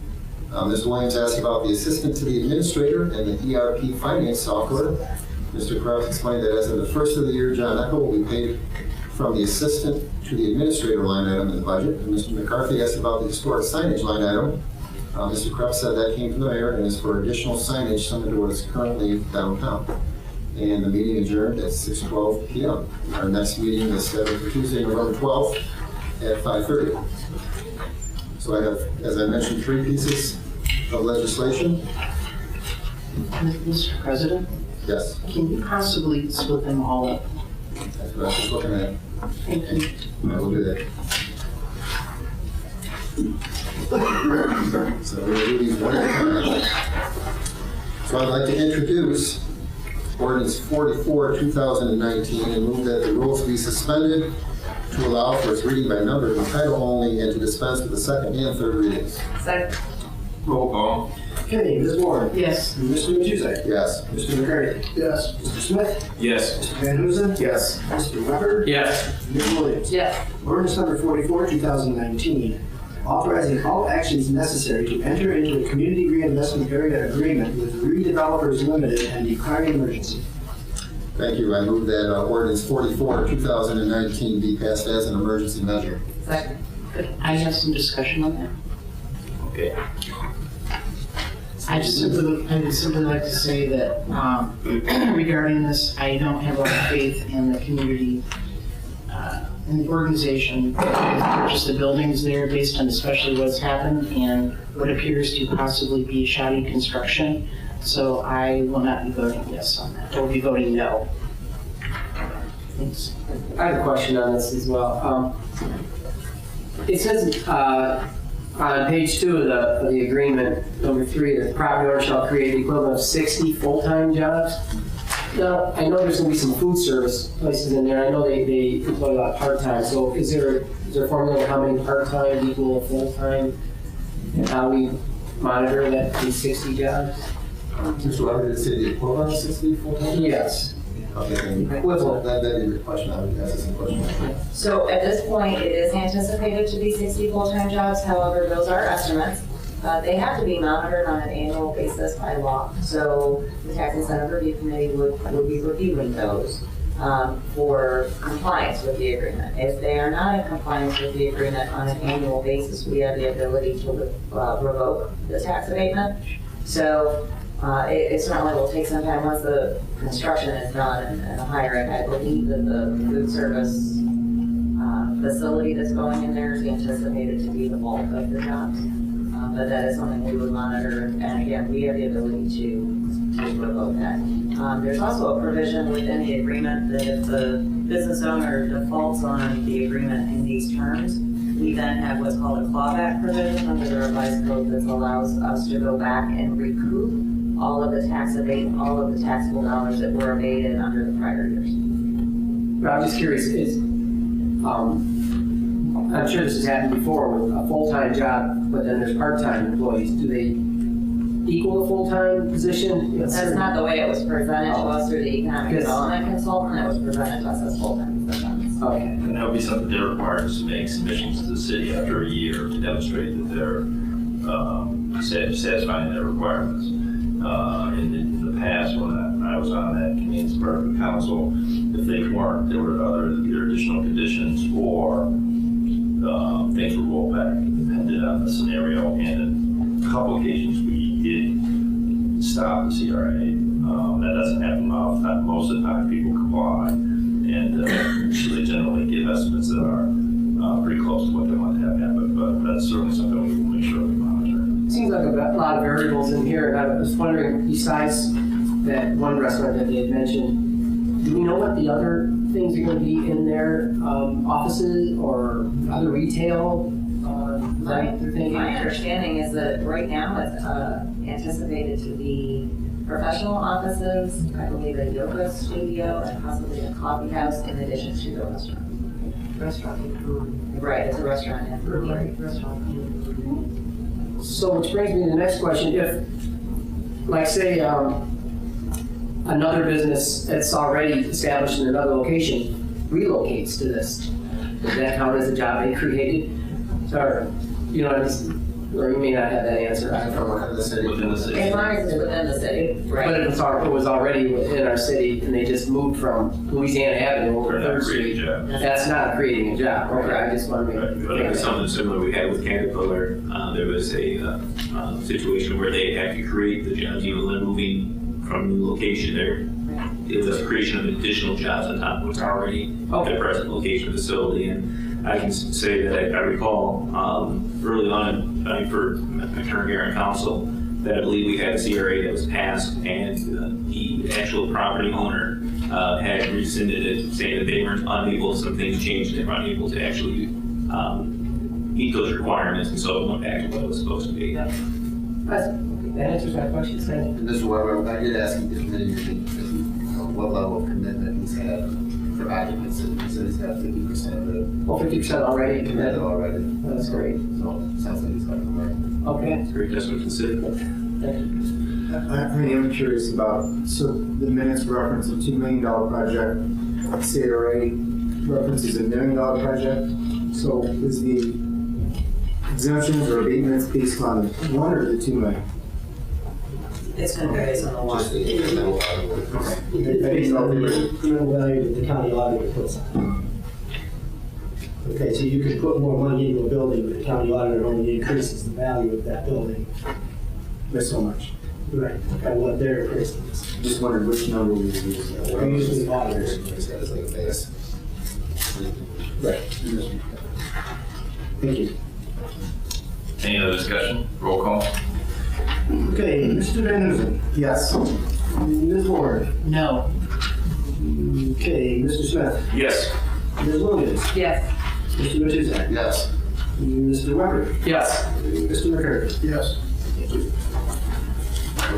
Ms. Williams asked about the assistant to the administrator and the ERP finance software. Mr. Krupp explained that as of the first of the year, John Eckel will be paid from the assistant to the administrator line item in the budget. And Mr. McCarthy asked about the historic signage line item. Mr. Krupp said that came from the mayor and is for additional signage similar to what is currently downtown. And the meeting adjourned at 6:12 p.m. Our next meeting is scheduled for Tuesday, November 12th at 5:30. So I have, as I mentioned, 3 pieces of legislation. Mr. President, Yes, can you possibly split them all up? that's what I was just looking at. Thank you. I will do that. So we'll do these one at a time. So I'd like to introduce Ordinance 44, 2019, and move that the rules be suspended to allow for its reading by number and title only, and to dispense with the second and third readings. Second. Roll call. Okay, Ms. Moore. Yes. Mr. Matusek. Yes. Mr. McCarty. Yes. Mr. Smith. Yes. Mr. Van Huzen. Yes. Mr. Weber. Yes. Ms. Williams. Yes. Ordinance number 44, 2019, authorizing all actions necessary to enter into a community reinvestment area agreement with Redevelopers Limited and declaring an emergency. Thank you. I move that Ordinance 44, 2019 be passed as an emergency measure. Second. Could I have some discussion on that? Okay. I would simply like to say that regarding this, I don't have a lot of faith in the community, in the organization that has purchased the buildings there based on especially what's happened and what appears to possibly be shoddy construction. So I will not be voting yes on that. I will be voting no. Thanks. I have a question on this as well. It says on page 2 of the agreement, number 3, that the property owner shall create the equivalent of 60 full-time jobs. Now, I know there's going to be some food service places in there. I know they employ a lot of part-time. So is there a formula of how many part-time equal full-time? And how we monitor that these 60 jobs? Mr. Weber, did it say the equivalent of 60 full-time? Yes. Equivalent. That'd be the question, I would ask the same question. So at this point, it is anticipated to be 60 full-time jobs. However, those are estimates. They have to be monitored on an annual basis by law. So the Tax Incentive Review Committee would be reviewing those for compliance with the agreement. If they are not in compliance with the agreement on an annual basis, we have the ability to revoke the tax abatement. So it certainly will take some time once the construction is done and the hiring. I believe that the food service facility that's going in there is anticipated to be the bulk of the jobs. But that is something we would monitor, and again, we have the ability to revoke that. There's also a provision within the agreement that if the business owner defaults on the agreement in these terms, we then have what's called a clawback provision under the revised code that allows us to go back and recoup all of the taxable dollars that were abated under the prior years. But I'm just curious, I'm sure this has happened before with a full-time job, but then there's part-time employees. Do they equal the full-time position? That's not the way it was presented to us through the economic development consultant. It was presented to us as full-time positions. Okay. And that would be something they're required to make submissions to the city after a year to demonstrate that they're satisfying their requirements. In the past, when I was on that committee as part of the council, if they weren't, there were either additional conditions or things were rolled back, depended on the scenario. And in a couple occasions, we did stop the CRA. That doesn't happen often. Most of the time, people comply, and so they generally give estimates that are pretty close to what they want to have happen. But that's certainly something we will make sure we monitor. It seems like a lot of variables in here, and I was wondering, besides that one restaurant that they had mentioned, do we know what the other things are going to be in their offices or other retail? My understanding is that right now it's anticipated to be professional offices, I believe a yoga studio, and possibly a coffee house in addition to the restaurant. Restaurant and food. Right, it's a restaurant and food. Right, restaurant and food. So which brings me to the next question. If, like say, another business that's already established in another location relocates to this, does that count as a job they created? Or, you know, or you may not have that answer. I don't know. Within the city. As long as it's within the city, But right? if it was already within our city and they just moved from Louisiana Avenue over to They're Third not creating Street, jobs. that's not creating a job. Okay, I just want to Right, make but It's something similar we had with Caterpillar. There was a situation where they had to create the jobs, even though they're moving from a new location there. It was a creation of additional jobs on top of what's already their present location facility. And I can say that I recall early on, for my term here in council, that I believe we had a CRA that was passed, and the actual property owner had rescinded it, saying that they were unable, some things changed, they were unable to actually meet those requirements, and so it went back to what it was supposed to be. that answers my question. Thank you. Mr. Weber, I did ask him this committee, what level of commitment he's had for occupancy. He said he's got 50% of the Well, 50% already committed committed. already. That's great. So it sounds like he's got the right. Okay. It's very just to consider. I am curious about, so the minutes reference a $2 million project, CRA references $1 million project. So is the exemptions or abatements based on 1 or the 2 million? It's going to be based on the law. Just the incremental value. It's based on the incremental value that the county auditor puts on. Okay, so you can put more money into a building, but the county auditor only increases the value of that building By so much. right by what their appraisal is. Just wondered which number we were using. We're using the auditors. He's got it as like a base. Right. Thank you. Any other discussion? Roll call. Okay, Mr. Van Nuzen. Yes. Ms. Ward. No. Okay, Mr. Smith. Yes. Ms. Williams. Yes. Mr. Matusek. Yes. Mr. Weber. Yes. Mr. McCurdy. Yes.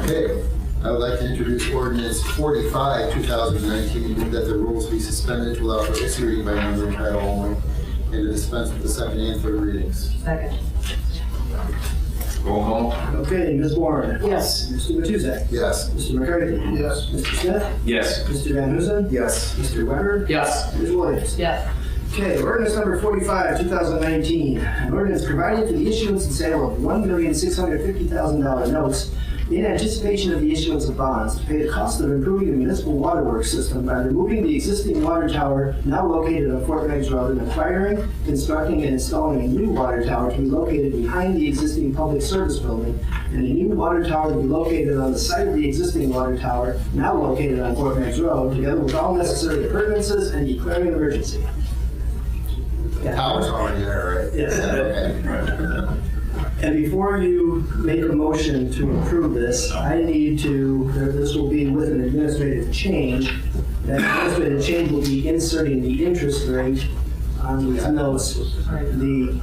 Okay, I would like to introduce ordinance 45, 2019, move that the rules be suspended to allow for its reading by number and title only, and to dispense with the second and third readings. Second. Roll call. Okay, Ms. Warren. Yes. Mr. Matuzak. Yes. Mr. McCarthy. Yes. Mr. Smith. Yes. Mr. Van Huzen. Yes. Mr. Weber. Yes. Ms. Williams. Yes. Okay, ordinance number 45, 2019. An ordinance providing for the issuance and sale of $1,650,000 notes in anticipation of the issuance of bonds to pay the cost of improving the municipal waterworks system by removing the existing water tower now located on Fort Meigs Road and acquiring, constructing, and installing a new water tower to be located behind the existing public service building, and a new water tower to be located on the site of the existing water tower now located on Fort Meigs Road, together with all necessary appurtenances, and declaring an emergency. The tower's already there, right? Yes. Okay. And before you make a motion to approve this, I need to, this will be with an administrative change. That administrative change will be inserting the interest rate on these notes. The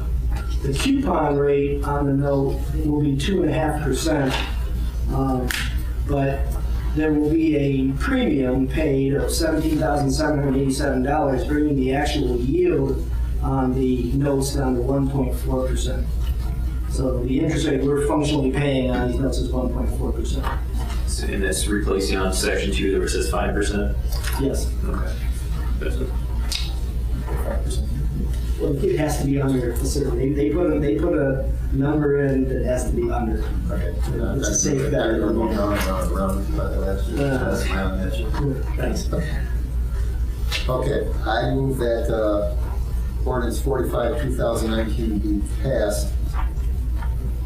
coupon rate on the note will be 2.5%, but there will be a premium paid of $17,787, bringing the actual yield on the notes down to 1.4%. So the interest rate we're functionally paying on these notes is 1.4%. And that's replacing on section 2 that where it says 5%? Yes. Okay. Well, it has to be under, they put a number in that has to be under. Okay. It's a safe bet. I'm going to go around, but that's my own issue. Thanks. Okay, I move that ordinance 45, 2019 be passed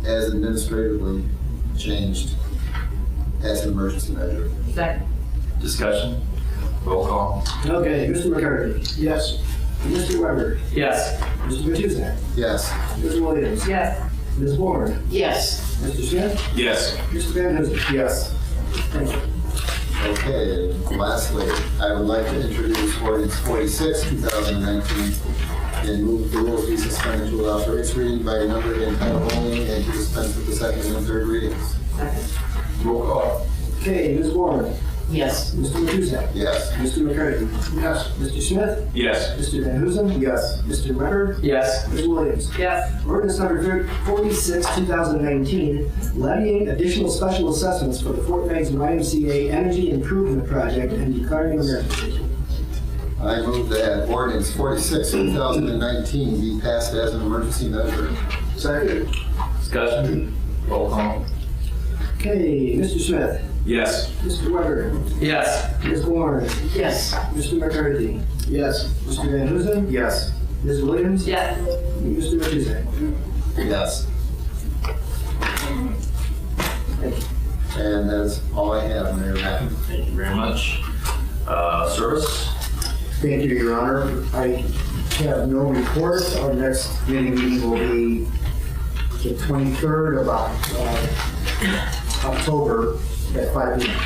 as administratively changed as an emergency measure. Second. Discussion. Roll call. Okay, Mr. McCarthy. Yes. Mr. Weber. Yes. Mr. Matuzak. Yes. Ms. Williams. Yes. Ms. Warren. Yes. Mr. Smith. Yes. Mr. Van Huzen. Yes. Thank you. Okay, and lastly, I would like to introduce ordinance 46, 2019, and move the rules be suspended to allow for its reading by number and title only, and to dispense with the second and third readings. Roll call. Okay, Ms. Warren. Yes. Mr. Matuzak. Yes. Mr. McCarthy. Yes. Mr. Smith. Yes. Mr. Van Huzen. Yes. Mr. Weber. Yes. Ms. Williams. Yes. Ordinance number 46, 2019, levying additional special assessments for the Fort Meigs YMCA Energy Improvement Project and declaring an emergency. I move that ordinance 46, 2019 be passed as an emergency measure. Second. Discussion. Roll call. Okay, Mr. Smith. Yes. Mr. Weber. Yes. Ms. Warren. Yes. Mr. McCarthy. Yes. Mr. Van Huzen. Yes. Ms. Williams. Yes. And Mr. Matuzak. Yes. And that's all I have, Mayor Matt. Thank you very much. Service. Thank you, Your Honor. I have no report. Our next committee meeting will be the 23rd of October at 5 p.m.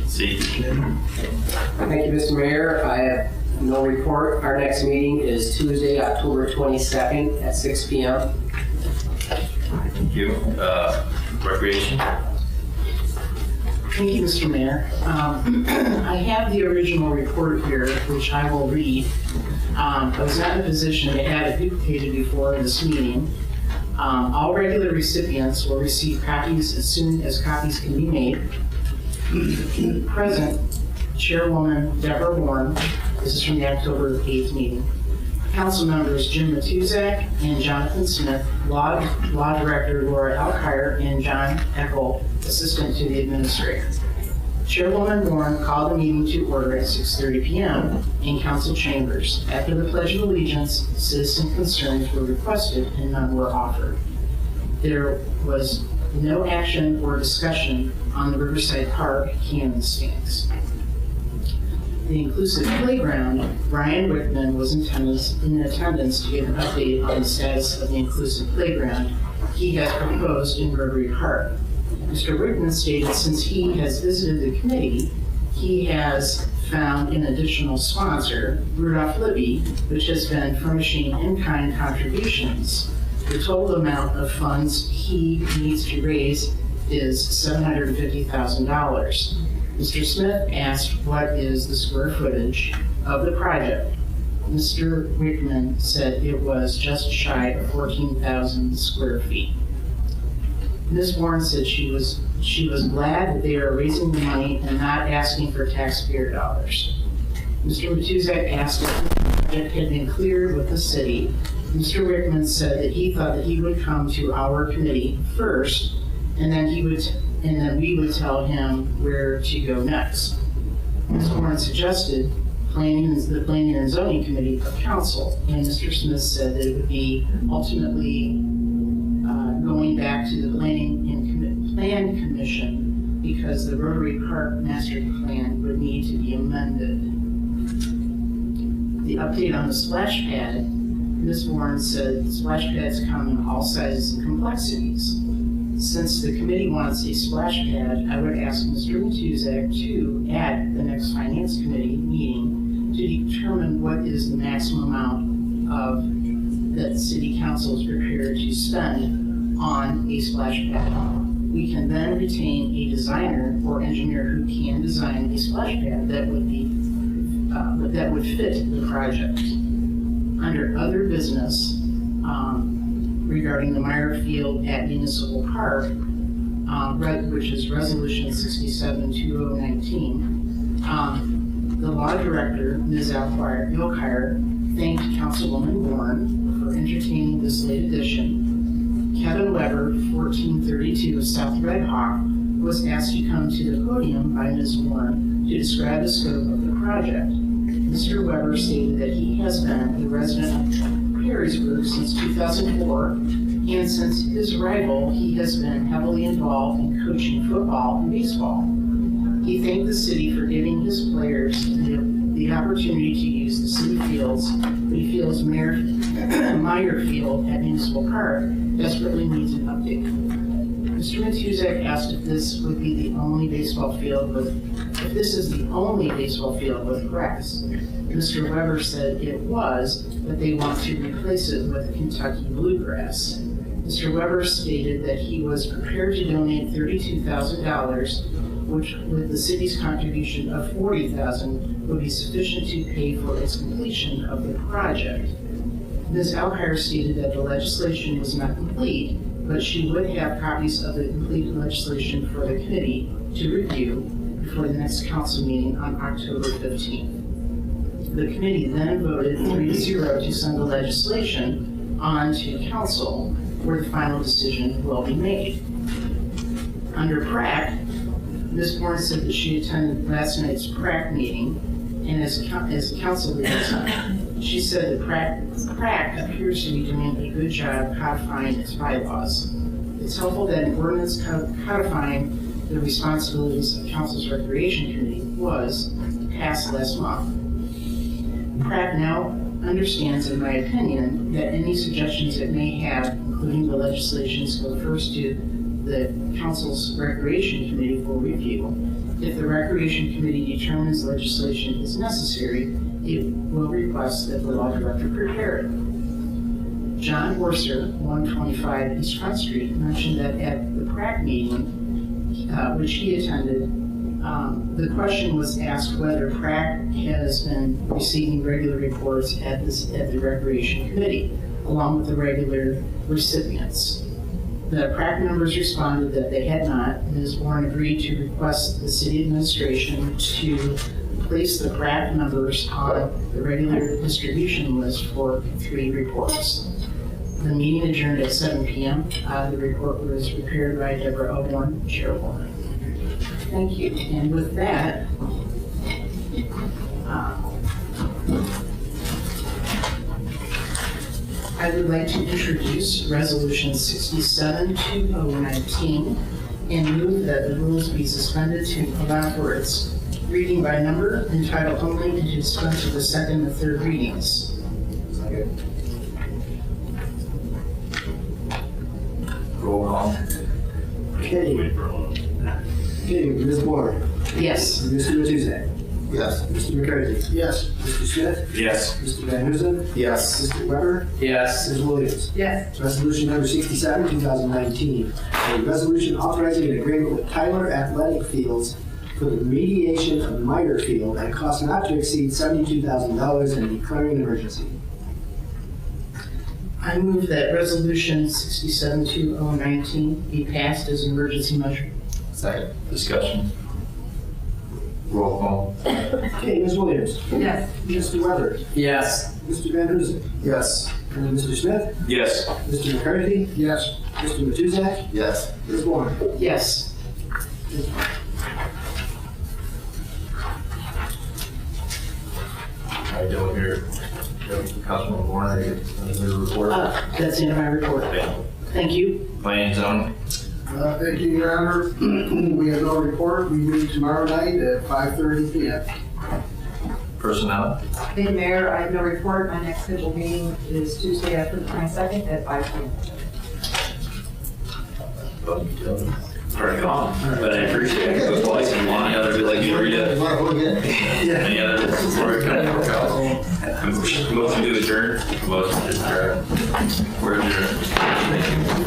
See. Thank you, Mr. Mayor. I have no report. Our next meeting is Tuesday, October 22nd at 6 p.m. Thank you. Recreation. Thank you, Mr. Mayor. I have the original report here, which I will read. I was not in a position to have it duplicated before this meeting. All regular recipients will receive copies as soon as copies can be made. Present, Chairwoman Deborah Warren. This is from the October 8th meeting. Council members Jim Matuzak and Jonathan Smith, Law Director Laura Alkire, and John Eckel, Assistant to the Administrator. Chairwoman Warren called the meeting to order at 6:30 p.m. in Council chambers. After the Pledge of Allegiance, citizen concerns were requested and none were offered. There was no action or discussion on the Riverside Park cannon stands. The Inclusive Playground, Brian Rickman was in attendance to give an update on the status of the Inclusive Playground he has proposed in Rotary Park. Mr. Rickman stated since he has visited the committee, he has found an additional sponsor, Rudolph Libby, which has been furnishing in-kind contributions. The total amount of funds he needs to raise is $750,000. Mr. Smith asked what is the square footage of the project. Mr. Rickman said it was just shy of 14,000 square feet. Ms. Warren said she was glad that they are raising the money and not asking for taxpayer dollars. Mr. Matuzak asked if the project had been cleared with the city. Mr. Rickman said that he thought that he would come to our committee first, and then we would tell him where to go next. Ms. Warren suggested the Planning and Zoning Committee of Council, and Mr. Smith said that it would be ultimately going back to the Plan Commission because the Rotary Park Master Plan would need to be amended. The update on the splash pad, Ms. Warren said splash pads come in all sizes and complexities. Since the committee wants a splash pad, I would ask Mr. Matuzak to, at the next Finance Committee meeting, to determine what is the maximum amount that City Council is prepared to spend on a splash pad. We can then retain a designer or engineer who can design a splash pad that would fit the project. Under other business, regarding the Meyer Field at Municipal Park, which is Resolution 67-2019, the law director, Ms. Ilkire, thanked Councilwoman Warren for entertaining this late addition. Kevin Weber, 1432 South Red Hawk, was asked to come to the podium by Ms. Warren to describe the scope of the project. Mr. Weber stated that he has been a resident of Perrysburg since 2004, and since his arrival, he has been heavily involved in coaching football and baseball. He thanked the city for giving his players the opportunity to use the city fields, but he feels Meyer Field at Municipal Park desperately needs an update. Mr. Matuzak asked if this is the only baseball field with grass. Mr. Weber said it was, but they want to replace it with Kentucky bluegrass. Mr. Weber stated that he was prepared to donate $32,000, which with the city's contribution of $40,000 would be sufficient to pay for its completion of the project. Ms. Alkire stated that the legislation was not complete, but she would have copies of the completed legislation for the committee to review before the next council meeting on October 15th. The committee then voted 3-0 to send the legislation on to council, where the final decision will be made. Under PrAC, Ms. Warren said that she attended last night's PrAC meeting, and as council liaison, she said that PrAC appears to be doing a good job codifying its bylaws. It's helpful that an ordinance codifying the responsibilities of council's recreation committee was passed last month. PrAC now understands, in my opinion, that any suggestions it may have, including the legislations, go first to the council's recreation committee for review. If the recreation committee determines legislation is necessary, it will request that the law director prepare it. John Worcer, 125 East Front Street, mentioned that at the PrAC meeting, which he attended, the question was asked whether PrAC has been receiving regular reports at the Recreation Committee, along with the regular recipients. The PrAC members responded that they had not. Ms. Warren agreed to request the city administration to place the PrAC members on the regular distribution list for 3 reports. The meeting adjourned at 7 p.m. The report was prepared by Deborah Oborn, chairwoman. Thank you. And with that, I would like to introduce Resolution 67-2019 and move that the rules be suspended to allow for its reading by number and title only, and to dispense with the second and third readings. Roll call. Okay, Ms. Warren. Yes. Mr. Matuzak. Yes. Mr. McCarthy. Yes. Mr. Smith. Yes. Mr. Van Huzen. Yes. Mr. Weber. Yes. Ms. Williams. Yes. Resolution number 67, 2019. A resolution authorizing an agreement with Tyler Athletic Fields for the remediation of Meyer Field at cost not to exceed $72,000 and declaring an emergency. I move that resolution 67-2019 be passed as an emergency measure. Second. Discussion. Roll call. Okay, Ms. Williams. Yes. Mr. Weber. Yes. Mr. Van Huzen. Yes. And Mr. Smith. Yes. Mr. McCarthy. Yes. Mr. Matuzak. Yes. Ms. Moore. Yes. I don't hear Councilman Warren, I get another report. That's the end of my report. Thank you. Planning zone. Thank you, Your Honor. We have no report. We meet tomorrow night at 5:30 p.m. Personnel. Thank you, Mayor. I have no report. My next scheduled meeting is Tuesday after the 22nd at 5 p.m. Already gone, but I appreciate it. It was twice in one. Any other, like you read it? You want to vote again? Any other before it kind of work out? Motion to adjourn. Motion to adjourn. We're adjourned. Thank you.